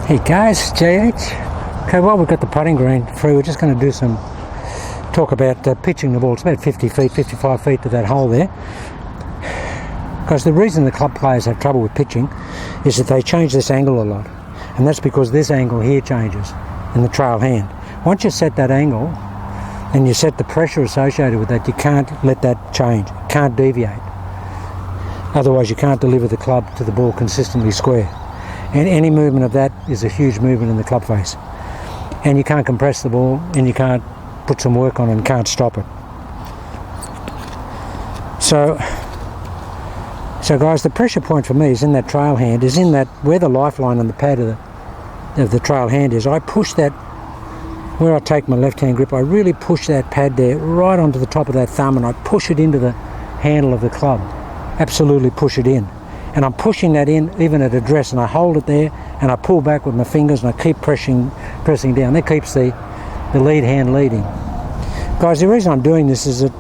Hey guys, JH. Okay, while we've got the putting green free, we're just going to do some talk about pitching the ball. It's about 50 feet, 55 feet to that hole there. Because the reason the club players have trouble with pitching is that they change this angle a lot. And that's because this angle here changes in the trail hand. Once you set that angle and you set the pressure associated with that, you can't let that change. You can't deviate. Otherwise you can't deliver the club to the ball consistently square. And any movement of that is a huge movement in the club face. And you can't compress the ball and you can't put some work on it and can't stop it. So guys, the pressure point for me is in that trail hand, is in that where the lifeline on the pad of the trail hand is. I push that, where I take my left hand grip, I really push that pad there right onto the top of that thumb and I push it into the handle of the club. Absolutely push it in. And I'm pushing that in even at address, and I hold it there and I pull back with my fingers and I keep pressing down. That keeps the lead hand leading. Guys, the reason I'm doing this is that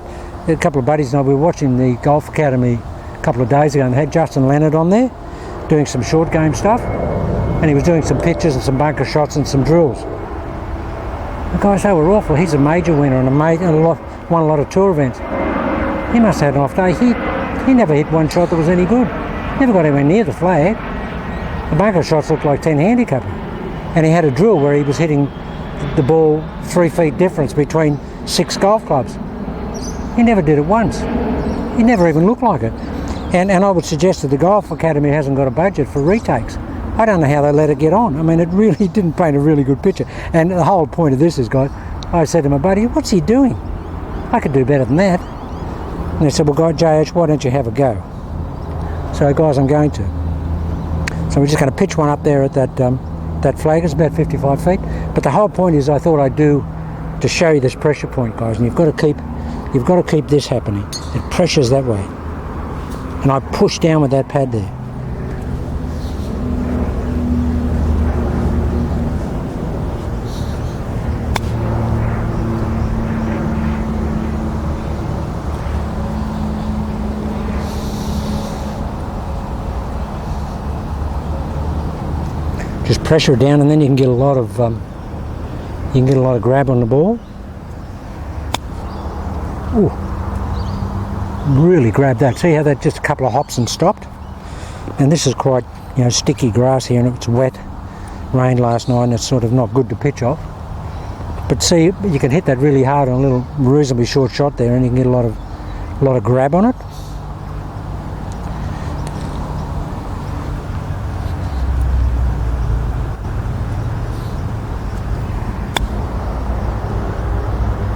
a couple of buddies and I were watching the Golf Academy a couple of days ago and they had Justin Leonard on there doing some short game stuff, and he was doing some pitches and some bunker shots and some drills. The guys, they were awful. He's a major winner and won a lot of tour events. He must have had an off day. He never hit one shot that was any good. Never got anywhere near the flag. The bunker shots looked like 10 handicapper. And he had a drill where he was hitting the ball 3 feet difference between 6 golf clubs. He never did it once. He never even looked like it. And I would suggest that the Golf Academy hasn't got a budget for retakes. I don't know how they let it get on. I mean, it really didn't paint a really good picture. And the whole point of this is, guys, I said to my buddy, what's he doing? I could do better than that. And they said, well, guy, JH, why don't you have a go? So guys, I'm going to. So we're just going to pitch one up there at that flag. It's about 55 feet. But the whole point is I thought I'd do to show you this pressure point, guys. And you've got to keep this happening. It pressures that way. And I push down with that pad there. Just pressure it down, and then you can get a lot of grab on the ball. Ooh, really grab that. See how that just a couple of hops and stopped? And this is quite, sticky grass here, and it's wet. Rained last night, and it's sort of not good to pitch off. But see, you can hit that really hard on a little reasonably short shot there, and you can get a lot of grab on it.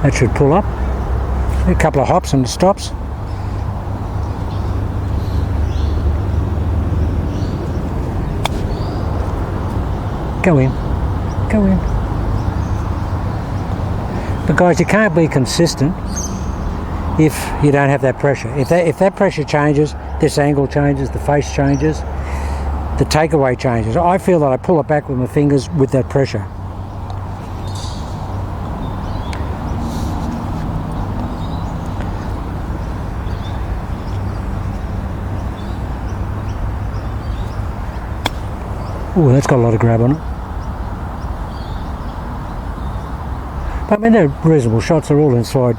That should pull up. A couple of hops and it stops. Go in. Go in. But guys, you can't be consistent if you don't have that pressure. If that pressure changes, this angle changes, the face changes, the takeaway changes. I feel that I pull it back with my fingers with that pressure. Ooh, that's got a lot of grab on it. But I mean, they're reasonable shots. They're all inside,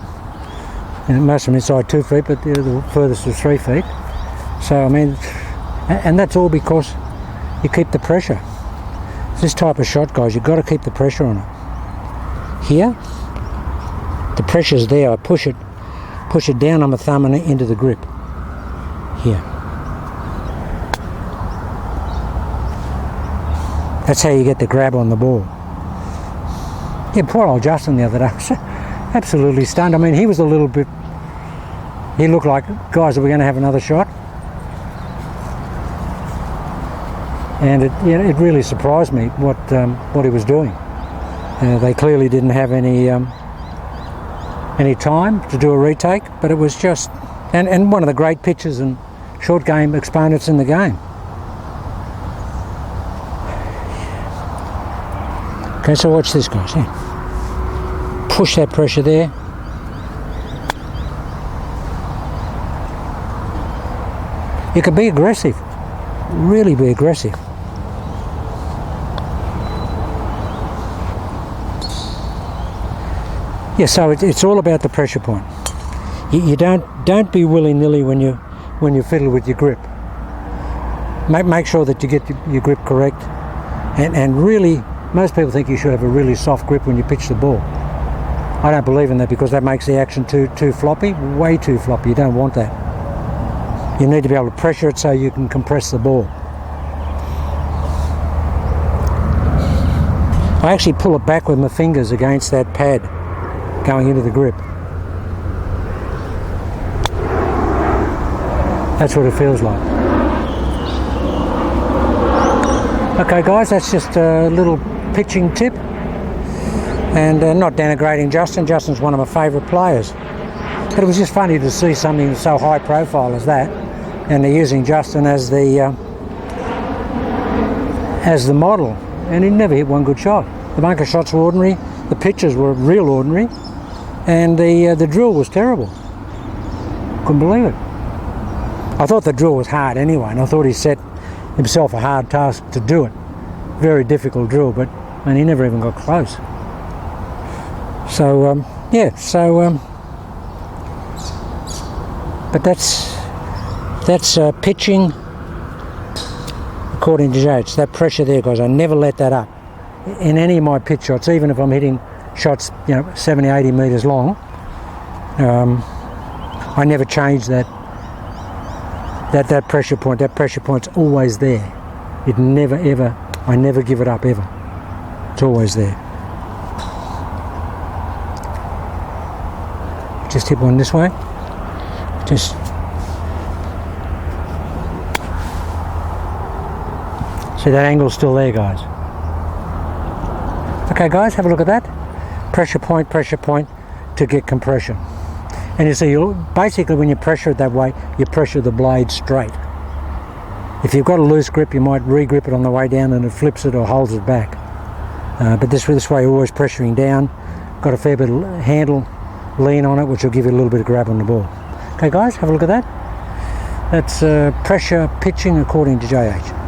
most of them inside 2 feet, but the furthest is 3 feet. So I mean, and that's all because you keep the pressure. This type of shot, guys, you've got to keep the pressure on it. Here, the pressure's there. I push it down on my thumb and into the grip. Here. That's how you get the grab on the ball. Yeah, poor old Justin the other day was absolutely stunned. I mean, he was a little bit, he looked like, guys, are we going to have another shot? And it really surprised me what he was doing. They clearly didn't have any time to do a retake, but it was just, and one of the great pitchers and short game exponents in the game. Okay, so watch this, guys. Yeah. Push that pressure there. You can be aggressive. Really be aggressive. Yeah, so it's all about the pressure point. You don't be willy-nilly when you fiddle with your grip. Make sure that you get your grip correct, and really, most people think you should have a really soft grip when you pitch the ball. I don't believe in that, because that makes the action too floppy, way too floppy. You don't want that. You need to be able to pressure it so you can compress the ball. I actually pull it back with my fingers against that pad going into the grip. That's what it feels like. Okay guys, that's just a little pitching tip, and not denigrating Justin. Justin's one of my favourite players, but it was just funny to see something so high profile as that, and they're using Justin as the model, and he never hit one good shot. The bunker shots were ordinary, the pitches were real ordinary, and the drill was terrible. Couldn't believe it. I thought the drill was hard anyway, and I thought he set himself a hard task to do it. Very difficult drill, but he never even got close. So but that's pitching according to Jay. It's that pressure there, guys. I never let that up in any of my pitch shots, even if I'm hitting shots 70, 80 metres long. I never change that pressure point. That pressure point's always there. It never ever, I never give it up ever. It's always there. Just hit one this way. Just see that angle's still there, guys. Okay guys, have a look at that. Pressure point to get compression. And you see, basically when you pressure it that way, you pressure the blade straight. If you've got a loose grip, you might re-grip it on the way down and it flips it or holds it back. But this way you're always pressuring down. Got a fair bit of handle lean on it, which will give you a little bit of grab on the ball. Okay guys, have a look at that. That's pressure pitching according to JH.